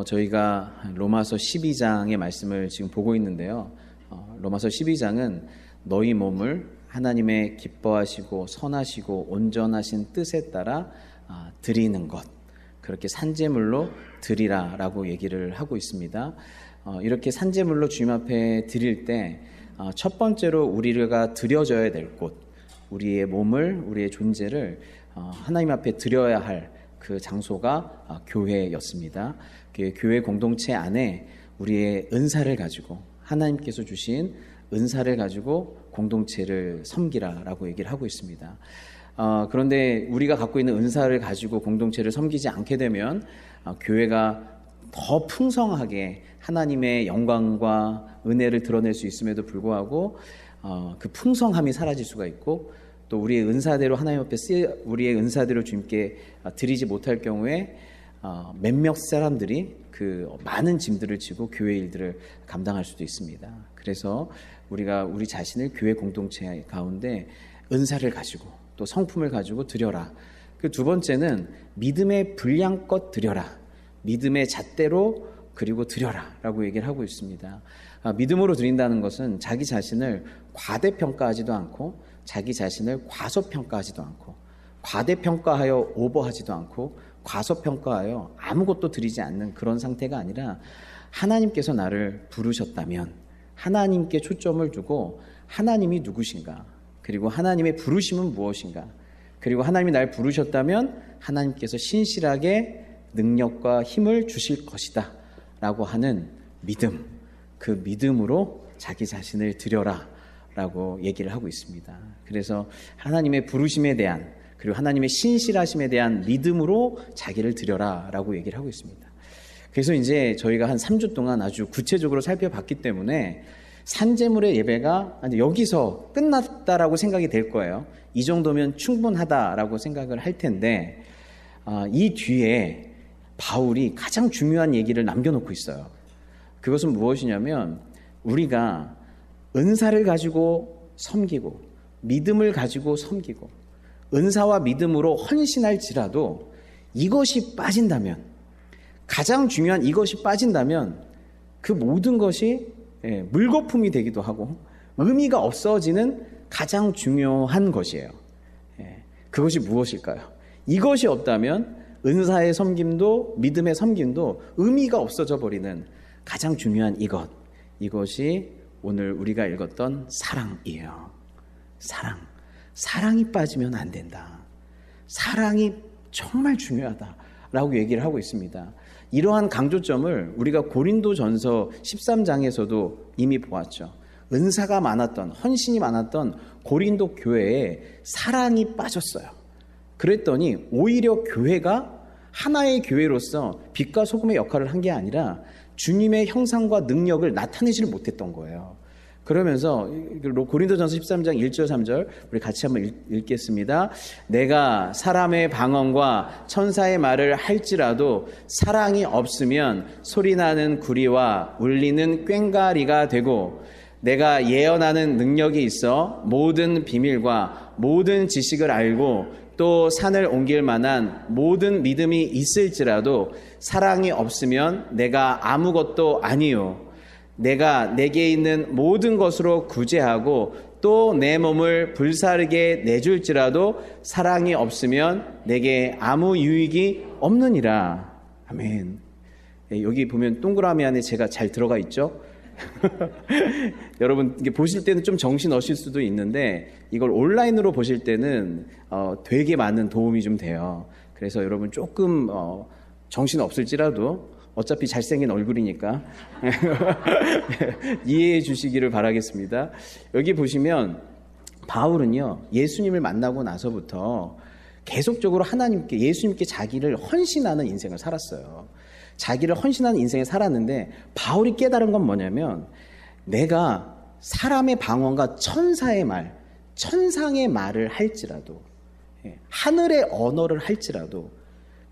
저희가 로마서 12장의 말씀을 지금 보고 있는데요. 로마서 12장은 너희 몸을 하나님의 기뻐하시고 선하시고 온전하신 뜻에 따라 드리는 것, 그렇게 산제물로 드리라라고 얘기를 하고 있습니다. 이렇게 산제물로 주님 앞에 드릴 때 첫 번째로 우리가 드려져야 될 곳, 우리의 몸을, 우리의 존재를 하나님 앞에 드려야 할 그 장소가 교회였습니다. 교회 공동체 안에 우리의 은사를 가지고, 하나님께서 주신 은사를 가지고 공동체를 섬기라라고 얘기를 하고 있습니다. 그런데 우리가 갖고 있는 은사를 가지고 공동체를 섬기지 않게 되면 교회가 더 풍성하게 하나님의 영광과 은혜를 드러낼 수 있음에도 불구하고 그 풍성함이 사라질 수가 있고, 또 우리의 은사대로 하나님 앞에 우리의 은사대로 주님께 드리지 못할 경우에 몇몇 사람들이 그 많은 짐들을 지고 교회 일들을 감당할 수도 있습니다. 그래서 우리가 우리 자신을 교회 공동체 가운데 은사를 가지고 또 성품을 가지고 드려라. 그 두 번째는 믿음의 분량껏 드려라. 믿음의 잣대로 그리고 드려라 라고 얘기를 하고 있습니다. 믿음으로 드린다는 것은 자기 자신을 과대평가하지도 않고 자기 자신을 과소평가하지도 않고, 과대평가하여 오버하지도 않고 과소평가하여 아무것도 드리지 않는 그런 상태가 아니라, 하나님께서 나를 부르셨다면 하나님께 초점을 두고 하나님이 누구신가, 그리고 하나님의 부르심은 무엇인가, 그리고 하나님이 날 부르셨다면 하나님께서 신실하게 능력과 힘을 주실 것이다 라고 하는 믿음, 그 믿음으로 자기 자신을 드려라 라고 얘기를 하고 있습니다. 그래서 하나님의 부르심에 대한, 그리고 하나님의 신실하심에 대한 믿음으로 자기를 드려라 라고 얘기를 하고 있습니다. 그래서 이제 저희가 한 3주 동안 아주 구체적으로 살펴봤기 때문에 산제물의 예배가 여기서 끝났다라고 생각이 될 거예요. 이 정도면 충분하다라고 생각을 할 텐데, 이 뒤에 바울이 가장 중요한 얘기를 남겨놓고 있어요. 그것은 무엇이냐면, 우리가 은사를 가지고 섬기고 믿음을 가지고 섬기고 은사와 믿음으로 헌신할지라도 이것이 빠진다면, 가장 중요한 이것이 빠진다면 그 모든 것이 물거품이 되기도 하고 의미가 없어지는 가장 중요한 것이에요. 그것이 무엇일까요? 이것이 없다면 은사의 섬김도 믿음의 섬김도 의미가 없어져 버리는 가장 중요한 이것이 오늘 우리가 읽었던 사랑이에요. 사랑이 빠지면 안 된다. 사랑이 정말 중요하다라고 얘기를 하고 있습니다. 이러한 강조점을 우리가 고린도전서 13장에서도 이미 보았죠. 은사가 많았던, 헌신이 많았던 고린도 교회에 사랑이 빠졌어요. 그랬더니 오히려 교회가 하나의 교회로서 빛과 소금의 역할을 한 게 아니라 주님의 형상과 능력을 나타내지를 못했던 거예요. 그러면서 고린도전서 13장 1절 3절 우리 같이 한번 읽겠습니다. 내가 사람의 방언과 천사의 말을 할지라도 사랑이 없으면 소리나는 구리와 울리는 꽹과리가 되고, 내가 예언하는 능력이 있어 모든 비밀과 모든 지식을 알고 또 산을 옮길 만한 모든 믿음이 있을지라도 사랑이 없으면 내가 아무것도 아니요. 내가 내게 있는 모든 것으로 구제하고 또 내 몸을 불사르게 내줄지라도 사랑이 없으면 내게 아무 유익이 없느니라. 아멘. 여기 보면 동그라미 안에 제가 잘 들어가 있죠? 여러분 이게 보실 때는 좀 정신 없을 수도 있는데 이걸 온라인으로 보실 때는 되게 많은 도움이 좀 돼요. 그래서 여러분 조금 정신 없을지라도 어차피 잘생긴 얼굴이니까 이해해 주시기를 바라겠습니다. 여기 보시면 바울은요, 예수님을 만나고 나서부터 계속적으로 하나님께, 예수님께 자기를 헌신하는 인생을 살았어요. 자기를 헌신하는 인생을 살았는데 바울이 깨달은 건 뭐냐면, 내가 사람의 방언과 천사의 말, 천상의 말을 할지라도, 하늘의 언어를 할지라도,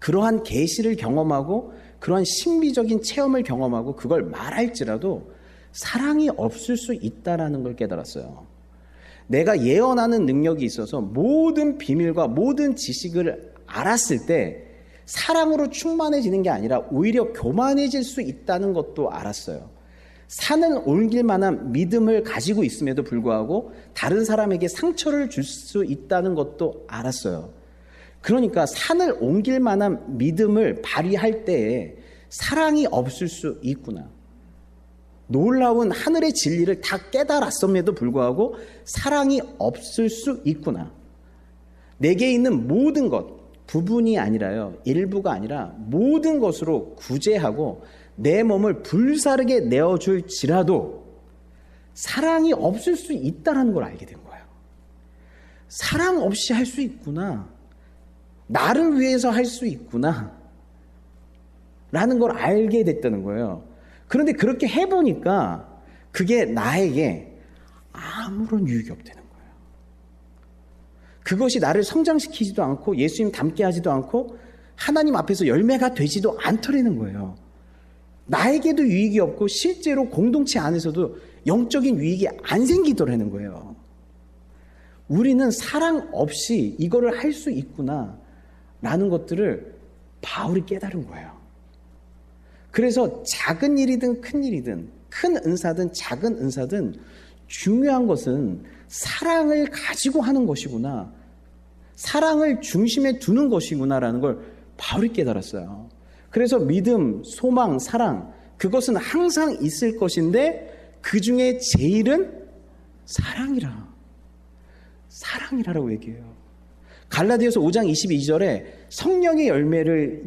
그러한 계시를 경험하고 그러한 신비적인 체험을 경험하고 그걸 말할지라도 사랑이 없을 수 있다라는 걸 깨달았어요. 내가 예언하는 능력이 있어서 모든 비밀과 모든 지식을 알았을 때 사랑으로 충만해지는 게 아니라 오히려 교만해질 수 있다는 것도 알았어요. 산을 옮길 만한 믿음을 가지고 있음에도 불구하고 다른 사람에게 상처를 줄 수 있다는 것도 알았어요. 그러니까 산을 옮길 만한 믿음을 발휘할 때에 사랑이 없을 수 있구나. 놀라운 하늘의 진리를 다 깨달았음에도 불구하고 사랑이 없을 수 있구나. 내게 있는 모든 것, 부분이 아니라요, 일부가 아니라 모든 것으로 구제하고 내 몸을 불사르게 내어줄지라도 사랑이 없을 수 있다는 걸 알게 된 거예요. 사랑 없이 할 수 있구나. 나를 위해서 할 수 있구나. 라는 걸 알게 됐다는 거예요. 그런데 그렇게 해보니까 그게 나에게 아무런 유익이 없다는 거예요. 그것이 나를 성장시키지도 않고 예수님 닮게 하지도 않고 하나님 앞에서 열매가 되지도 않더라는 거예요. 나에게도 유익이 없고 실제로 공동체 안에서도 영적인 유익이 안 생기더라는 거예요. 우리는 사랑 없이 이거를 할 수 있구나 라는 것들을 바울이 깨달은 거예요. 그래서 작은 일이든 큰 일이든 큰 은사든 작은 은사든 중요한 것은 사랑을 가지고 하는 것이구나. 사랑을 중심에 두는 것이구나라는 걸 바울이 깨달았어요. 그래서 믿음, 소망, 사랑 그것은 항상 있을 것인데 그 중에 제일은 사랑이라고 얘기해요. 갈라디아서 5장 22절에 성령의 열매를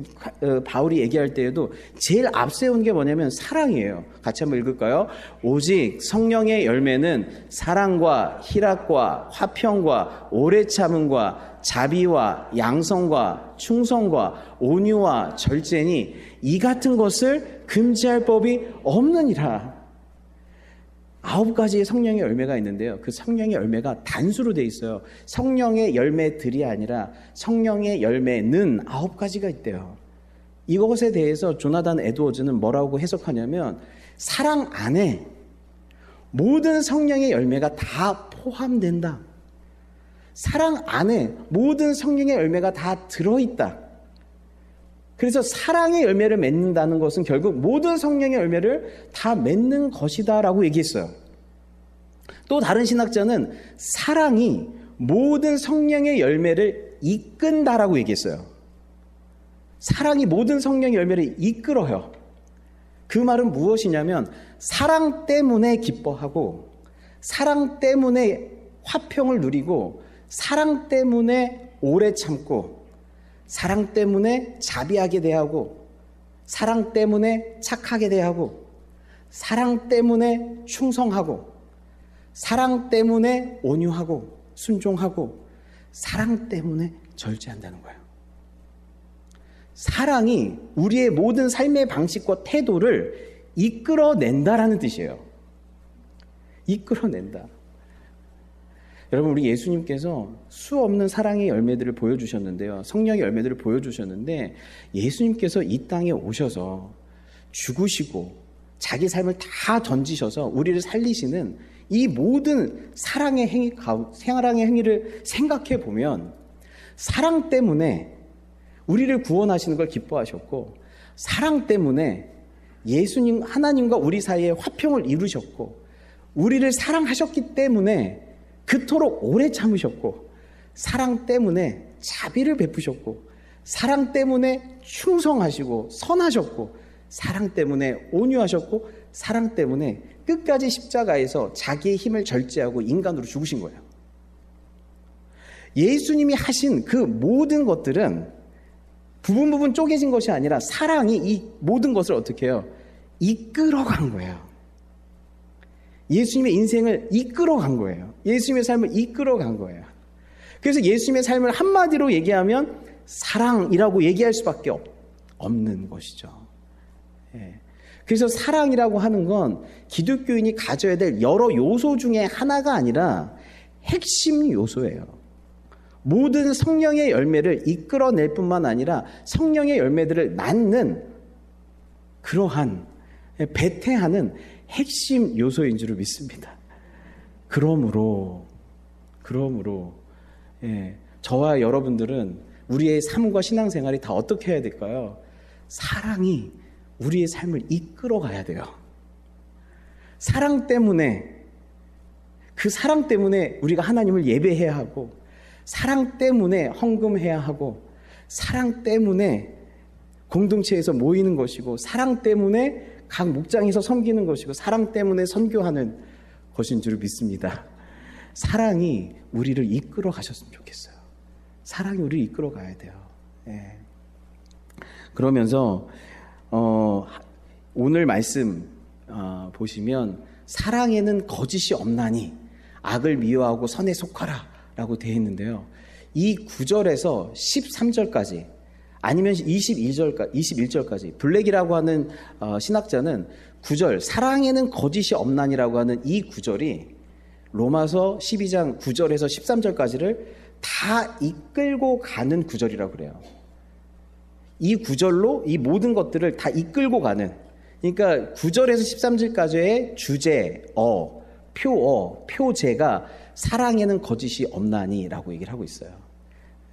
바울이 얘기할 때에도 제일 앞세운 게 뭐냐면 사랑이에요. 같이 한번 읽을까요? 오직 성령의 열매는 사랑과 희락과 화평과 오래 참음과 자비와 양성과 충성과 온유와 절제니 이 같은 것을 금지할 법이 없느니라. 9가지의 성령의 열매가 있는데요. 그 성령의 열매가 단수로 되어 있어요. 성령의 열매들이 아니라 성령의 열매는 9가지가 있대요. 이것에 대해서 조나단 에드워즈는 뭐라고 해석하냐면 사랑 안에 모든 성령의 열매가 다 포함된다. 사랑 안에 모든 성령의 열매가 다 들어있다. 그래서 사랑의 열매를 맺는다는 것은 결국 모든 성령의 열매를 다 맺는 것이다 라고 얘기했어요. 또 다른 신학자는 사랑이 모든 성령의 열매를 이끈다라고 얘기했어요. 사랑이 모든 성령의 열매를 이끌어요. 그 말은 무엇이냐면 사랑 때문에 기뻐하고 사랑 때문에 화평을 누리고 사랑 때문에 오래 참고 사랑 때문에 자비하게 대하고 사랑 때문에 착하게 대하고 사랑 때문에 충성하고 사랑 때문에 온유하고 순종하고 사랑 때문에 절제한다는 거예요. 사랑이 우리의 모든 삶의 방식과 태도를 이끌어낸다라는 뜻이에요. 이끌어낸다. 여러분, 우리 예수님께서 수없는 사랑의 열매들을 보여주셨는데요. 성령의 열매들을 보여주셨는데 예수님께서 이 땅에 오셔서 죽으시고 자기 삶을 다 던지셔서 우리를 살리시는 이 모든 사랑의 행위를 생각해 보면 사랑 때문에 우리를 구원하시는 걸 기뻐하셨고 사랑 때문에 예수님, 하나님과 우리 사이에 화평을 이루셨고 우리를 사랑하셨기 때문에 그토록 오래 참으셨고 사랑 때문에 자비를 베푸셨고 사랑 때문에 충성하시고 선하셨고 사랑 때문에 온유하셨고 사랑 때문에 끝까지 십자가에서 자기의 힘을 절제하고 인간으로 죽으신 거예요. 예수님이 하신 그 모든 것들은 부분 쪼개진 것이 아니라 사랑이 이 모든 것을 어떻게 해요? 이끌어간 거예요. 예수님의 인생을 이끌어간 거예요. 예수님의 삶을 이끌어간 거예요. 그래서 예수님의 삶을 한마디로 얘기하면 사랑이라고 얘기할 수밖에 없는 것이죠. 그래서 사랑이라고 하는 건 기독교인이 가져야 될 여러 요소 중에 하나가 아니라 핵심 요소예요. 모든 성령의 열매를 이끌어낼 뿐만 아니라 성령의 열매들을 낳는 그러한 배태하는 핵심 요소인 줄 믿습니다. 그러므로 저와 여러분들은 우리의 삶과 신앙생활이 다 어떻게 해야 될까요? 사랑이 우리의 삶을 이끌어 가야 돼요. 사랑 때문에, 그 사랑 때문에 우리가 하나님을 예배해야 하고, 사랑 때문에 헌금해야 하고, 사랑 때문에 공동체에서 모이는 것이고, 사랑 때문에 각 목장에서 섬기는 것이고, 사랑 때문에 선교하는 것인 줄 믿습니다. 사랑이 우리를 이끌어 가셨으면 좋겠어요. 사랑이 우리를 이끌어 가야 돼요. 예. 그러면서 오늘 말씀 보시면 사랑에는 거짓이 없나니 악을 미워하고 선에 속하라 라고 되어 있는데요. 이 9절에서 13절까지 아니면 21절까지 블랙이라고 하는 신학자는 9절 사랑에는 거짓이 없나니라고 하는 이 9절이 로마서 12장 9절에서 13절까지를 다 이끌고 가는 구절이라고 그래요. 이 구절로 이 모든 것들을 다 이끌고 가는, 그러니까 9절에서 13절까지의 주제어, 표제가 사랑에는 거짓이 없나니라고 얘기를 하고 있어요.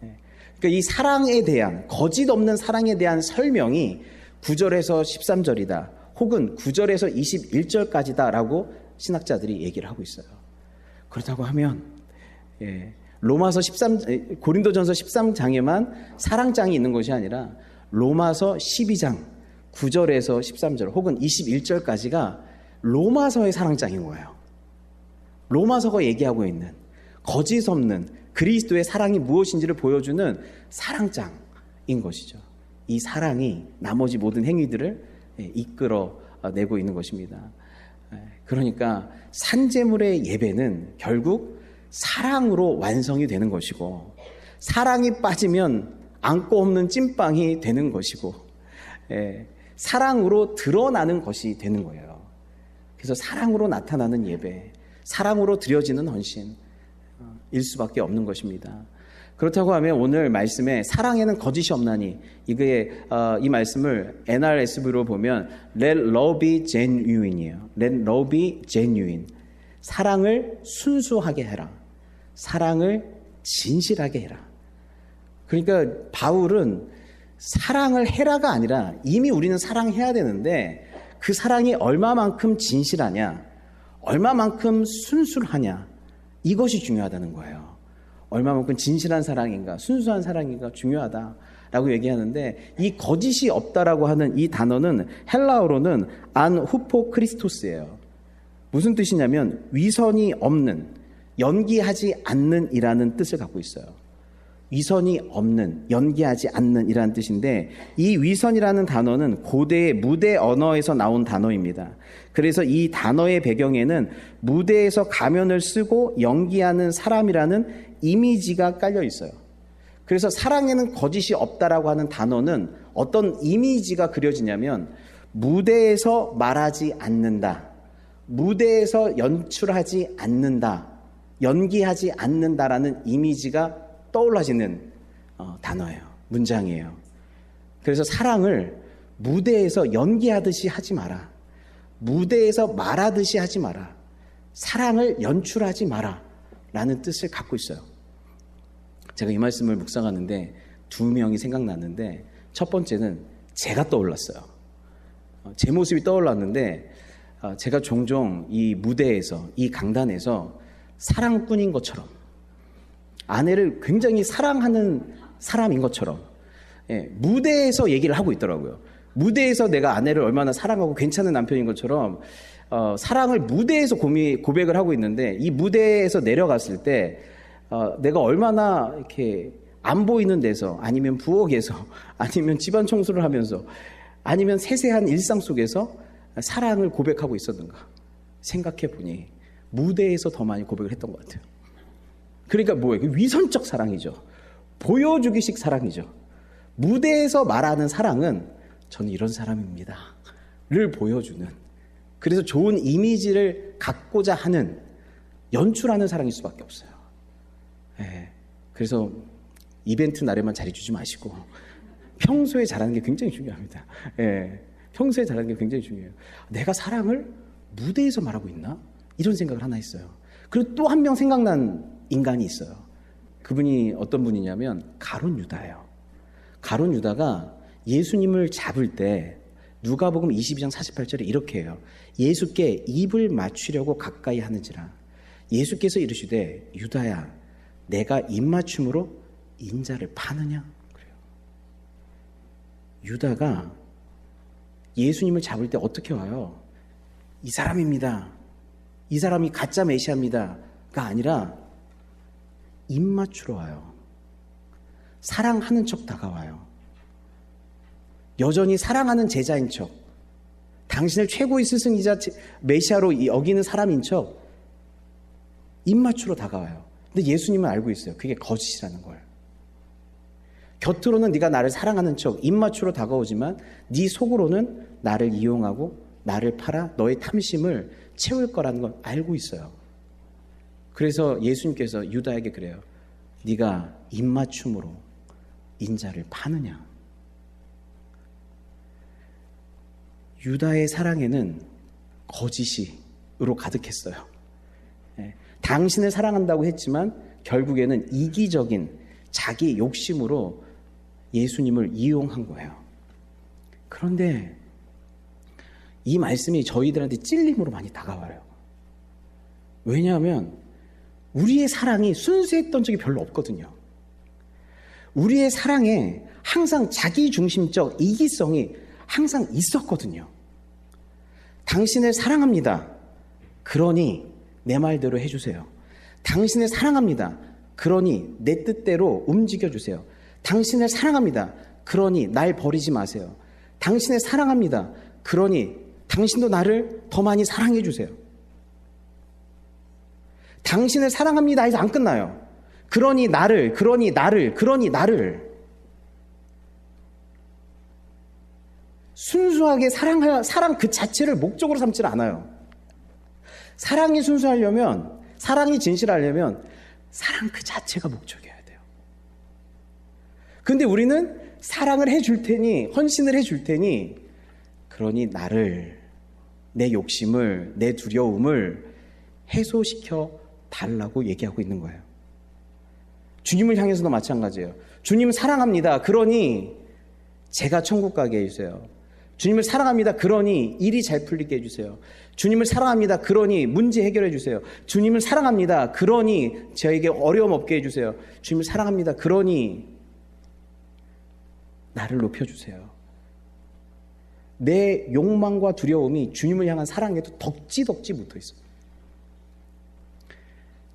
그러니까 이 사랑에 대한, 거짓 없는 사랑에 대한 설명이 9절에서 13절이다 혹은 9절에서 21절까지다라고 신학자들이 얘기를 하고 있어요. 그렇다고 하면 로마서 고린도전서 13장에만 사랑장이 있는 것이 아니라 로마서 12장 9절에서 13절 혹은 21절까지가 로마서의 사랑장인 거예요. 로마서가 얘기하고 있는 거짓 없는 그리스도의 사랑이 무엇인지를 보여주는 사랑장인 것이죠. 이 사랑이 나머지 모든 행위들을 이끌어내고 있는 것입니다. 그러니까 산제물의 예배는 결국 사랑으로 완성이 되는 것이고, 사랑이 빠지면 안고 없는 찐빵이 되는 것이고, 사랑으로 드러나는 것이 되는 거예요. 그래서 사랑으로 나타나는 예배, 사랑으로 드려지는 헌신일 수밖에 없는 것입니다. 그렇다고 하면 오늘 말씀에 사랑에는 거짓이 없나니, 이 말씀을 NRSV로 보면 Let love be genuine이에요. Let love be genuine. 사랑을 순수하게 해라. 사랑을 진실하게 해라. 그러니까 바울은 사랑을 해라가 아니라 이미 우리는 사랑해야 되는데 그 사랑이 얼마만큼 진실하냐, 얼마만큼 순수하냐, 이것이 중요하다는 거예요. 얼마만큼 진실한 사랑인가, 순수한 사랑인가 중요하다라고 얘기하는데, 이 거짓이 없다라고 하는 이 단어는 헬라어로는 안 후포크리스토스예요. 무슨 뜻이냐면 위선이 없는, 연기하지 않는 이라는 뜻을 갖고 있어요. 위선이 없는, 연기하지 않는 이라는 뜻인데, 이 위선이라는 단어는 고대의 무대 언어에서 나온 단어입니다. 그래서 이 단어의 배경에는 무대에서 가면을 쓰고 연기하는 사람이라는 이미지가 깔려 있어요. 그래서 사랑에는 거짓이 없다라고 하는 단어는 어떤 이미지가 그려지냐면 무대에서 말하지 않는다, 무대에서 연출하지 않는다, 연기하지 않는다라는 이미지가 떠올라지는 단어예요. 문장이에요. 그래서 사랑을 무대에서 연기하듯이 하지 마라, 무대에서 말하듯이 하지 마라, 사랑을 연출하지 마라 라는 뜻을 갖고 있어요. 제가 이 말씀을 묵상하는데 두 명이 생각났는데, 첫 번째는 제가 떠올랐어요. 제 모습이 떠올랐는데, 제가 종종 이 무대에서, 이 강단에서 사랑꾼인 것처럼, 아내를 굉장히 사랑하는 사람인 것처럼 무대에서 얘기를 하고 있더라고요. 무대에서 내가 아내를 얼마나 사랑하고 괜찮은 남편인 것처럼 사랑을 무대에서 고백을 하고 있는데, 이 무대에서 내려갔을 때 내가 얼마나 이렇게 안 보이는 데서, 아니면 부엌에서, 아니면 집안 청소를 하면서, 아니면 세세한 일상 속에서 사랑을 고백하고 있었는가 생각해 보니 무대에서 더 많이 고백을 했던 것 같아요. 그러니까 뭐예요? 위선적 사랑이죠. 보여주기식 사랑이죠. 무대에서 말하는 사랑은 저는 이런 사람입니다 를 보여주는, 그래서 좋은 이미지를 갖고자 하는, 연출하는 사랑일 수밖에 없어요. 그래서 이벤트 날에만 잘해주지 마시고 평소에 잘하는 게 굉장히 중요합니다. 평소에 잘하는 게 굉장히 중요해요. 내가 사랑을 무대에서 말하고 있나? 이런 생각을 하나 했어요. 그리고 또 한 명 생각난 인간이 있어요. 그분이 어떤 분이냐면 가룟 유다예요. 가룟 유다가 예수님을 잡을 때 누가복음 22장 48절에 이렇게 해요. 예수께 입을 맞추려고 가까이 하는지라. 예수께서 이르시되 유다야 내가 입맞춤으로 인자를 파느냐? 그래요. 유다가 예수님을 잡을 때 어떻게 와요? 이 사람입니다. 이 사람이 가짜 메시아입니다가 아니라 입맞추러 와요. 사랑하는 척 다가와요. 여전히 사랑하는 제자인 척, 당신을 최고의 스승이자 메시아로 여기는 사람인 척 입맞추러 다가와요. 근데 예수님은 알고 있어요. 그게 거짓이라는 걸. 곁으로는 네가 나를 사랑하는 척 입맞추러 다가오지만 네 속으로는 나를 이용하고 나를 팔아 너의 탐심을 채울 거라는 걸 알고 있어요. 그래서 예수님께서 유다에게 그래요. 네가 입맞춤으로 인자를 파느냐? 유다의 사랑에는 거짓으로 가득했어요. 당신을 사랑한다고 했지만 결국에는 이기적인 자기 욕심으로 예수님을 이용한 거예요. 그런데 이 말씀이 저희들한테 찔림으로 많이 다가와요. 왜냐하면 우리의 사랑이 순수했던 적이 별로 없거든요. 우리의 사랑에 항상 자기중심적 이기성이 항상 있었거든요. 당신을 사랑합니다. 그러니 내 말대로 해주세요. 당신을 사랑합니다. 그러니 내 뜻대로 움직여주세요. 당신을 사랑합니다. 그러니 날 버리지 마세요. 당신을 사랑합니다. 그러니 당신도 나를 더 많이 사랑해주세요. 당신을 사랑합니다 해서 안 끝나요. 그러니 나를. 순수하게 사랑 그 자체를 목적으로 삼지 않아요. 사랑이 순수하려면, 사랑이 진실하려면 사랑 그 자체가 목적이어야 돼요. 근데 우리는 사랑을 해줄 테니, 헌신을 해줄 테니, 그러니 나를, 내 욕심을, 내 두려움을 해소시켜 달라고 얘기하고 있는 거예요. 주님을 향해서도 마찬가지예요. 주님 사랑합니다. 그러니 제가 천국 가게 해주세요. 주님을 사랑합니다. 그러니 일이 잘 풀리게 해주세요. 주님을 사랑합니다. 그러니 문제 해결해 주세요. 주님을 사랑합니다. 그러니 저에게 어려움 없게 해주세요. 주님을 사랑합니다. 그러니 나를 높여주세요. 내 욕망과 두려움이 주님을 향한 사랑에도 덕지덕지 붙어있어요.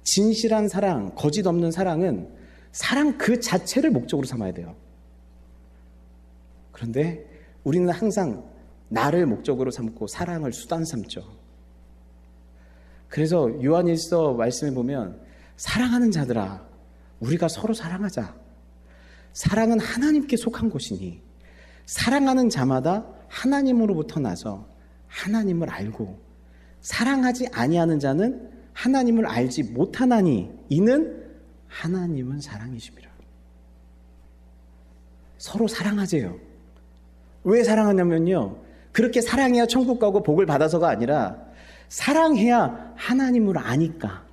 진실한 사랑, 거짓 없는 사랑은 사랑 그 자체를 목적으로 삼아야 돼요. 그런데 우리는 항상 나를 목적으로 삼고 사랑을 수단 삼죠. 그래서 요한일서 말씀에 보면 사랑하는 자들아 우리가 서로 사랑하자. 사랑은 하나님께 속한 것이니 사랑하는 자마다 하나님으로부터 나서 하나님을 알고 사랑하지 아니하는 자는 하나님을 알지 못하나니 이는 하나님은 사랑이십니다. 서로 사랑하세요. 왜 사랑하냐면요. 그렇게 사랑해야 천국 가고 복을 받아서가 아니라 사랑해야 하나님을 아니까.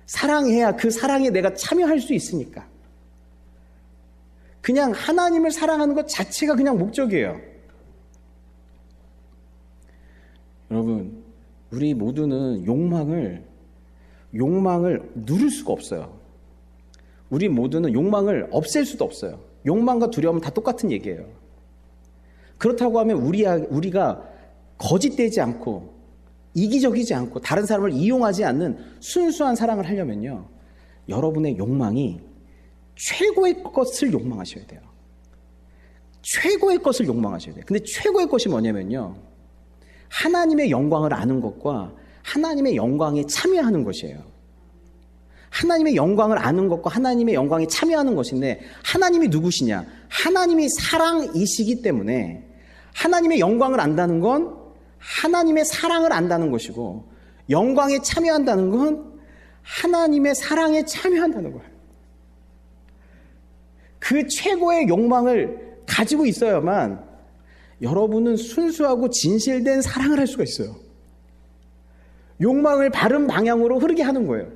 사랑해야 그 사랑에 내가 참여할 수 있으니까. 그냥 하나님을 사랑하는 것 자체가 그냥 목적이에요. 여러분, 우리 모두는 욕망을 누를 수가 없어요. 우리 모두는 욕망을 없앨 수도 없어요. 욕망과 두려움은 다 똑같은 얘기예요. 그렇다고 하면 우리가 거짓되지 않고 이기적이지 않고 다른 사람을 이용하지 않는 순수한 사랑을 하려면요. 여러분의 욕망이 최고의 것을 욕망하셔야 돼요. 최고의 것을 욕망하셔야 돼요. 근데 최고의 것이 뭐냐면요. 하나님의 영광을 아는 것과 하나님의 영광에 참여하는 것이에요. 하나님의 영광을 아는 것과 하나님의 영광에 참여하는 것인데 하나님이 누구시냐? 하나님이 사랑이시기 때문에 하나님의 영광을 안다는 건 하나님의 사랑을 안다는 것이고 영광에 참여한다는 건 하나님의 사랑에 참여한다는 거예요. 그 최고의 욕망을 가지고 있어야만 여러분은 순수하고 진실된 사랑을 할 수가 있어요. 욕망을 바른 방향으로 흐르게 하는 거예요.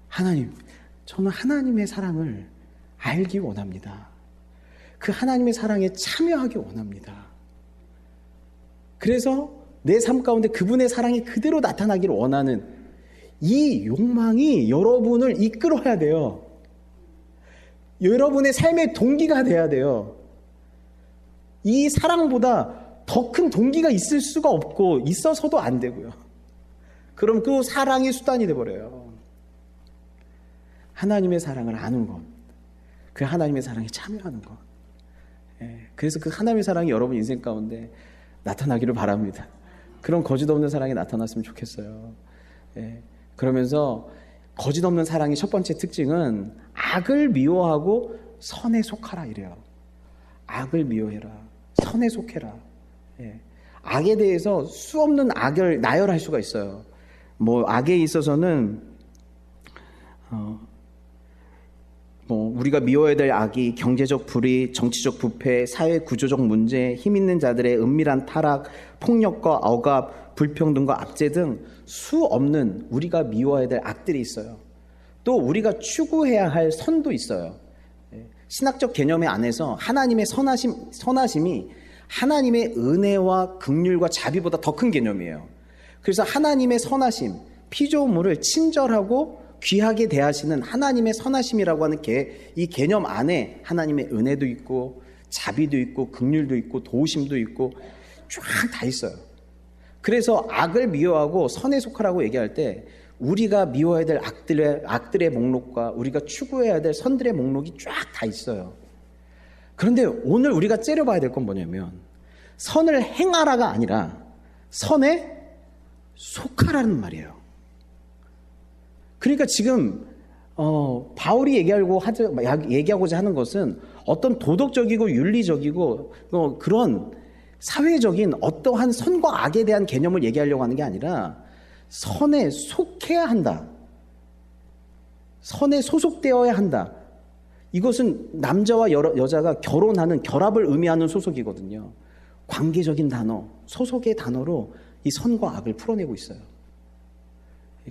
하나님, 저는 하나님의 사랑을 알기 원합니다. 그 하나님의 사랑에 참여하기 원합니다. 그래서 내 삶 가운데 그분의 사랑이 그대로 나타나기를 원하는 이 욕망이 여러분을 이끌어야 돼요. 여러분의 삶의 동기가 돼야 돼요. 이 사랑보다 더 큰 동기가 있을 수가 없고 있어서도 안 되고요. 그럼 그 사랑이 수단이 돼버려요. 하나님의 사랑을 아는 것, 그 하나님의 사랑에 참여하는 것. 그래서 그 하나님의 사랑이 여러분 인생 가운데 나타나기를 바랍니다. 그런 거짓 없는 사랑이 나타났으면 좋겠어요. 그러면서 거짓 없는 사랑의 첫 번째 특징은 악을 미워하고 선에 속하라 이래요. 악을 미워해라. 선에 속해라. 악에 대해서 수없는 악을 나열할 수가 있어요. 뭐 악에 있어서는 우리가 미워해야 될 악이 경제적 불의, 정치적 부패, 사회 구조적 문제, 힘 있는 자들의 은밀한 타락, 폭력과 억압, 불평등과 압제 등 수없는 우리가 미워해야 될 악들이 있어요. 또 우리가 추구해야 할 선도 있어요. 신학적 개념 안에서 하나님의 선하심이 하나님의 은혜와 긍휼과 자비보다 더 큰 개념이에요. 그래서 하나님의 선하심, 피조물을 친절하고 귀하게 대하시는 하나님의 선하심이라고 하는 이 개념 안에 하나님의 은혜도 있고 자비도 있고 긍휼도 있고 도우심도 있고 쫙 다 있어요. 그래서 악을 미워하고 선에 속하라고 얘기할 때 우리가 미워해야 될 악들의 목록과 우리가 추구해야 될 선들의 목록이 쫙 다 있어요. 그런데 오늘 우리가 째려봐야 될 건 뭐냐면 선을 행하라가 아니라 선에 속하라는 말이에요. 그러니까 지금 바울이 얘기하고자 하는 것은 어떤 도덕적이고 윤리적이고 그런 사회적인 어떠한 선과 악에 대한 개념을 얘기하려고 하는 게 아니라 선에 속해야 한다. 선에 소속되어야 한다. 이것은 남자와 여자가 결혼하는 결합을 의미하는 소속이거든요. 관계적인 단어, 소속의 단어로 이 선과 악을 풀어내고 있어요.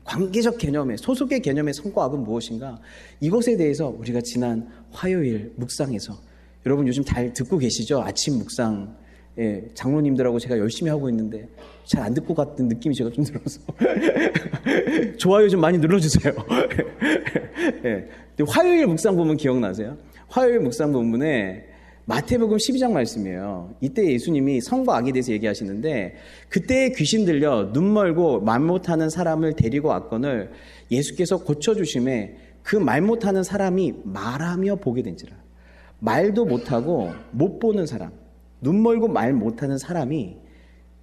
관계적 개념의 소속의 개념의 선과 악은 무엇인가? 이것에 대해서 우리가 지난 화요일 묵상에서 여러분 요즘 잘 듣고 계시죠? 아침 묵상 장로님들하고 제가 열심히 하고 있는데 잘 안 듣고 갔던 느낌이 제가 좀 들어서 좋아요 좀 많이 눌러주세요. 화요일 묵상 본문 기억나세요? 화요일 묵상 본문에 마태복음 12장 말씀이에요. 이때 예수님이 선과 악에 대해서 얘기하시는데 그때 귀신 들려 눈 멀고 말 못하는 사람을 데리고 왔거늘 예수께서 고쳐주심에 그 말 못하는 사람이 말하며 보게 된지라. 말도 못하고 못 보는 사람, 눈 멀고 말 못하는 사람이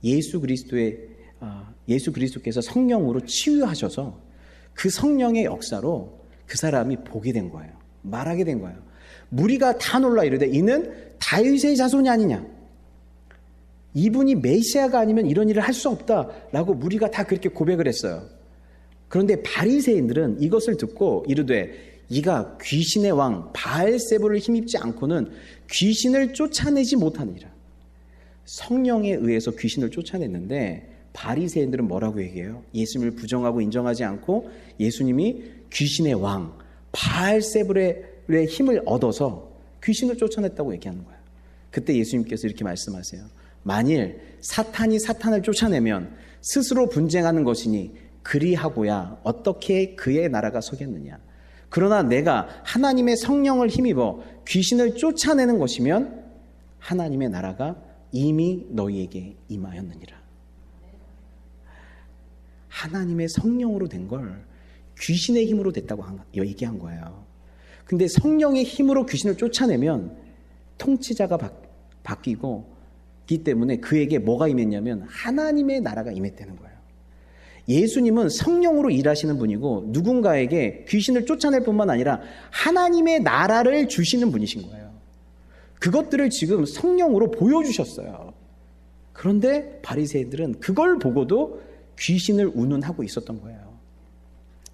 예수 그리스도께서 성령으로 치유하셔서 그 성령의 역사로 그 사람이 보게 된 거예요. 말하게 된 거예요. 무리가 다 놀라 이르되 이는 다윗의 자손이 아니냐. 이분이 메시아가 아니면 이런 일을 할 수 없다라고 무리가 다 그렇게 고백을 했어요. 그런데 바리새인들은 이것을 듣고 이르되 이가 귀신의 왕 바알세불을 힘입지 않고는 귀신을 쫓아내지 못하느니라. 성령에 의해서 귀신을 쫓아냈는데 바리새인들은 뭐라고 얘기해요? 예수님을 부정하고 인정하지 않고 예수님이 귀신의 왕 바알세불의 힘을 얻어서 귀신을 쫓아냈다고 얘기하는 거예요. 그때 예수님께서 이렇게 말씀하세요. 만일 사탄이 사탄을 쫓아내면 스스로 분쟁하는 것이니 그리하고야 어떻게 그의 나라가 서겠느냐. 그러나 내가 하나님의 성령을 힘입어 귀신을 쫓아내는 것이면 하나님의 나라가 이미 너희에게 임하였느니라. 하나님의 성령으로 된 걸 귀신의 힘으로 됐다고 얘기한 거예요. 근데 성령의 힘으로 귀신을 쫓아내면 통치자가 바뀌고 기 때문에 그에게 뭐가 임했냐면 하나님의 나라가 임했다는 거예요. 예수님은 성령으로 일하시는 분이고 누군가에게 귀신을 쫓아낼 뿐만 아니라 하나님의 나라를 주시는 분이신 거예요. 그것들을 지금 성령으로 보여주셨어요. 그런데 바리새인들은 그걸 보고도 귀신을 운운하고 있었던 거예요.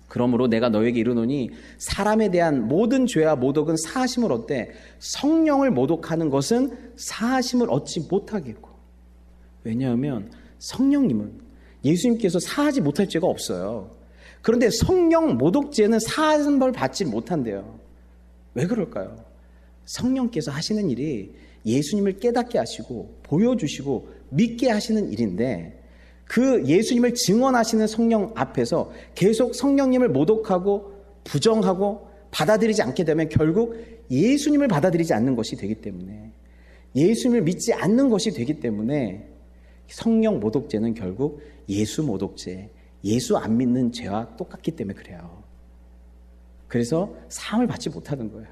그러므로 내가 너에게 이르노니 사람에 대한 모든 죄와 모독은 사하심을 얻되 성령을 모독하는 것은 사하심을 얻지 못하겠고. 왜냐하면 성령님은 예수님께서 사하지 못할 죄가 없어요. 그런데 성령 모독죄는 사함을 받지 못한대요. 왜 그럴까요? 성령께서 하시는 일이 예수님을 깨닫게 하시고 보여주시고 믿게 하시는 일인데, 그 예수님을 증언하시는 성령 앞에서 계속 성령님을 모독하고 부정하고 받아들이지 않게 되면 결국 예수님을 받아들이지 않는 것이 되기 때문에, 예수님을 믿지 않는 것이 되기 때문에 성령 모독죄는 결국 예수 모독죄, 예수 안 믿는 죄와 똑같기 때문에 그래요. 그래서 사함을 받지 못하는 거예요.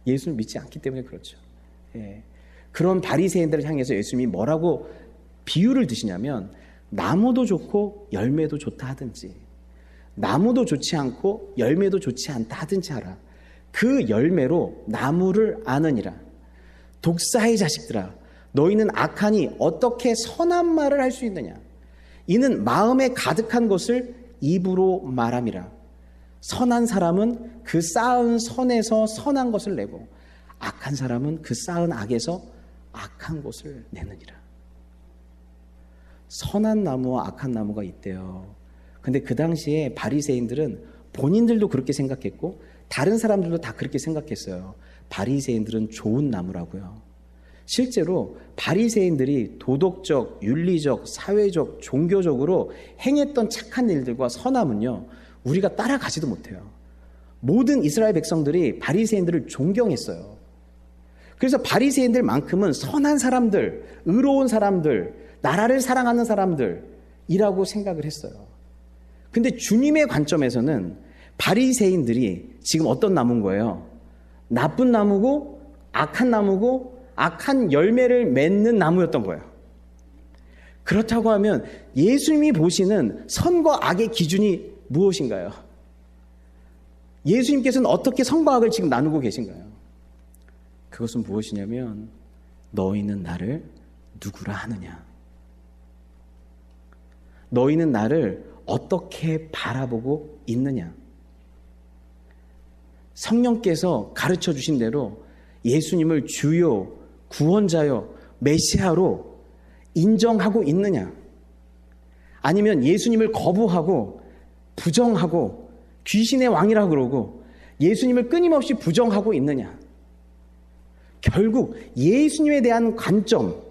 예수를 믿지 않기 때문에 그렇죠. 예. 그런 바리새인들을 향해서 예수님이 뭐라고 비유를 드시냐면, 나무도 좋고 열매도 좋다 하든지, 나무도 좋지 않고 열매도 좋지 않다 하든지 하라. 그 열매로 나무를 아느니라. 독사의 자식들아, 너희는 악하니 어떻게 선한 말을 할 수 있느냐? 이는 마음에 가득한 것을 입으로 말함이라. 선한 사람은 그 쌓은 선에서 선한 것을 내고, 악한 사람은 그 쌓은 악에서 악한 것을 내느니라. 선한 나무와 악한 나무가 있대요. 근데 그 당시에 바리새인들은 본인들도 그렇게 생각했고 다른 사람들도 다 그렇게 생각했어요. 바리새인들은 좋은 나무라고요. 실제로 바리새인들이 도덕적, 윤리적, 사회적, 종교적으로 행했던 착한 일들과 선함은요, 우리가 따라가지도 못해요. 모든 이스라엘 백성들이 바리새인들을 존경했어요. 그래서 바리새인들만큼은 선한 사람들, 의로운 사람들, 나라를 사랑하는 사람들이라고 생각을 했어요. 근데 주님의 관점에서는 바리새인들이 지금 어떤 나무인 거예요? 나쁜 나무고 악한 나무고 악한 열매를 맺는 나무였던 거예요. 그렇다고 하면 예수님이 보시는 선과 악의 기준이 무엇인가요? 예수님께서는 어떻게 선과 악을 지금 나누고 계신가요? 그것은 무엇이냐면, 너희는 나를 누구라 하느냐? 너희는 나를 어떻게 바라보고 있느냐? 성령께서 가르쳐 주신 대로 예수님을 주요, 구원자요, 메시아로 인정하고 있느냐? 아니면 예수님을 거부하고 부정하고 귀신의 왕이라고 그러고 예수님을 끊임없이 부정하고 있느냐? 결국 예수님에 대한 관점,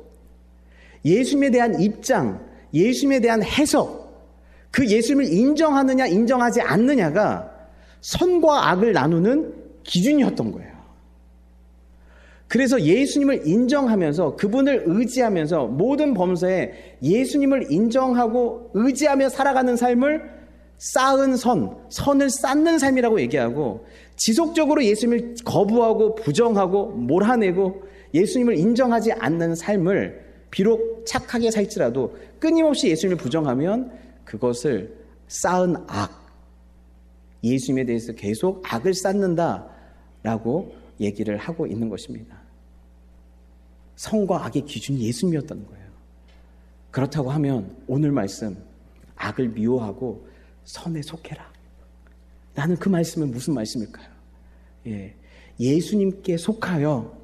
예수님에 대한 입장, 예수님에 대한 해석, 그 예수님을 인정하느냐 인정하지 않느냐가 선과 악을 나누는 기준이었던 거예요. 그래서 예수님을 인정하면서 그분을 의지하면서 모든 범사에 예수님을 인정하고 의지하며 살아가는 삶을 쌓은 선을 쌓는 삶이라고 얘기하고, 지속적으로 예수님을 거부하고 부정하고 몰아내고 예수님을 인정하지 않는 삶을 비록 착하게 살지라도 끊임없이 예수님을 부정하면 그것을 쌓은 악, 예수님에 대해서 계속 악을 쌓는다라고 얘기를 하고 있는 것입니다. 선과 악의 기준이 예수님이었다는 거예요. 그렇다고 하면 오늘 말씀, 악을 미워하고 선에 속해라. 나는 그 말씀은 무슨 말씀일까요? 예수님께 속하여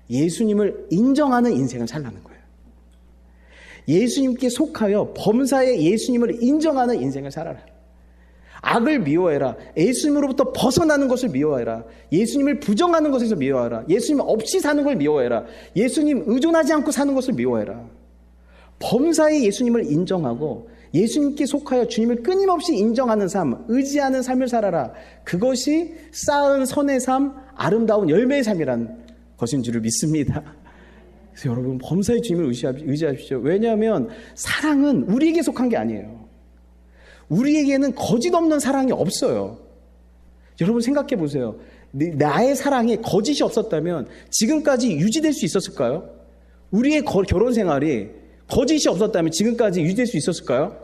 예수님을 인정하는 인생을 살라는 거예요. 예수님께 속하여 범사에 예수님을 인정하는 인생을 살아라. 악을 미워해라. 예수님으로부터 벗어나는 것을 미워해라. 예수님을 부정하는 것에서 미워해라. 예수님 없이 사는 걸 미워해라. 예수님 의존하지 않고 사는 것을 미워해라. 범사에 예수님을 인정하고 예수님께 속하여 주님을 끊임없이 인정하는 삶, 의지하는 삶을 살아라. 그것이 쌓은 선의 삶, 아름다운 열매의 삶이라는 것인 줄을 믿습니다. 그래서 여러분, 범사의 주님을 의지하십시오. 왜냐하면 사랑은 우리에게 속한 게 아니에요. 우리에게는 거짓 없는 사랑이 없어요. 여러분 생각해 보세요. 나의 사랑에 거짓이 없었다면 지금까지 유지될 수 있었을까요? 우리의 결혼 생활이 거짓이 없었다면 지금까지 유지될 수 있었을까요?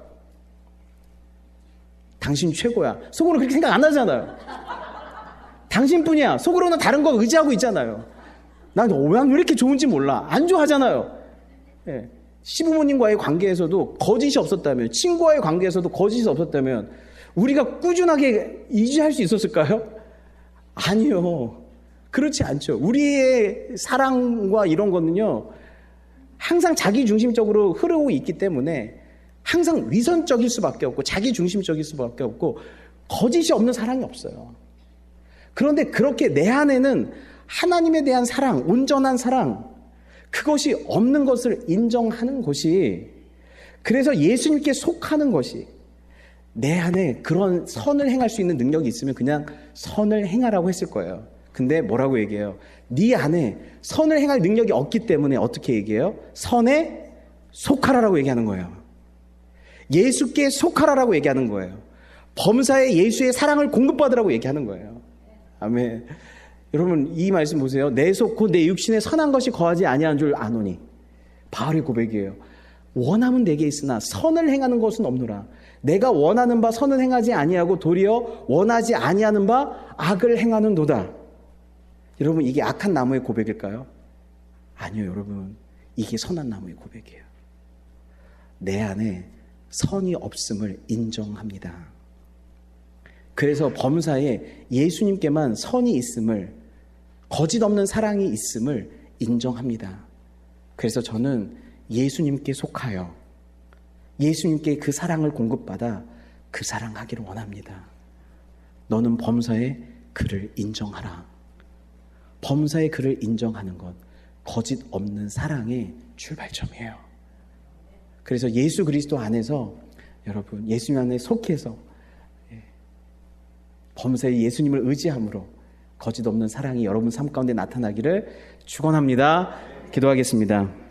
당신 최고야. 속으로 그렇게 생각 안 하잖아요. 당신뿐이야. 속으로는 다른 거 의지하고 있잖아요. 난 왜 이렇게 좋은지 몰라. 안 좋아하잖아요. 예. 시부모님과의 관계에서도 거짓이 없었다면, 친구와의 관계에서도 거짓이 없었다면 우리가 꾸준하게 유지할 수 있었을까요? 아니요. 그렇지 않죠. 우리의 사랑과 이런 거는요, 항상 자기중심적으로 흐르고 있기 때문에 항상 위선적일 수밖에 없고 자기중심적일 수밖에 없고 거짓이 없는 사랑이 없어요. 그런데 그렇게 내 안에는 하나님에 대한 사랑, 온전한 사랑, 그것이 없는 것을 인정하는 것이, 그래서 예수님께 속하는 것이, 내 안에 그런 선을 행할 수 있는 능력이 있으면 그냥 선을 행하라고 했을 거예요. 근데 뭐라고 얘기해요? 네 안에 선을 행할 능력이 없기 때문에 어떻게 얘기해요? 선에 속하라라고 얘기하는 거예요. 예수께 속하라라고 얘기하는 거예요. 범사에 예수의 사랑을 공급받으라고 얘기하는 거예요. 아멘. 여러분 이 말씀 보세요. 내 속 곧 내 육신에 선한 것이 거하지 아니한 줄 아노니. 바울의 고백이에요. 원함은 내게 있으나 선을 행하는 것은 없노라. 내가 원하는 바 선을 행하지 아니하고 도리어 원하지 아니하는 바 악을 행하는도다. 여러분 이게 악한 나무의 고백일까요? 아니요, 여러분. 이게 선한 나무의 고백이에요. 내 안에 선이 없음을 인정합니다. 그래서 범사에 예수님께만 선이 있음을, 거짓 없는 사랑이 있음을 인정합니다. 그래서 저는 예수님께 속하여 예수님께 그 사랑을 공급받아 그 사랑하기를 원합니다. 너는 범사에 그를 인정하라. 범사에 그를 인정하는 것, 거짓 없는 사랑의 출발점이에요. 그래서 예수 그리스도 안에서 여러분 예수님 안에 속해서 범사에 예수님을 의지함으로 거짓 없는 사랑이 여러분 삶 가운데 나타나기를 축원합니다. 기도하겠습니다.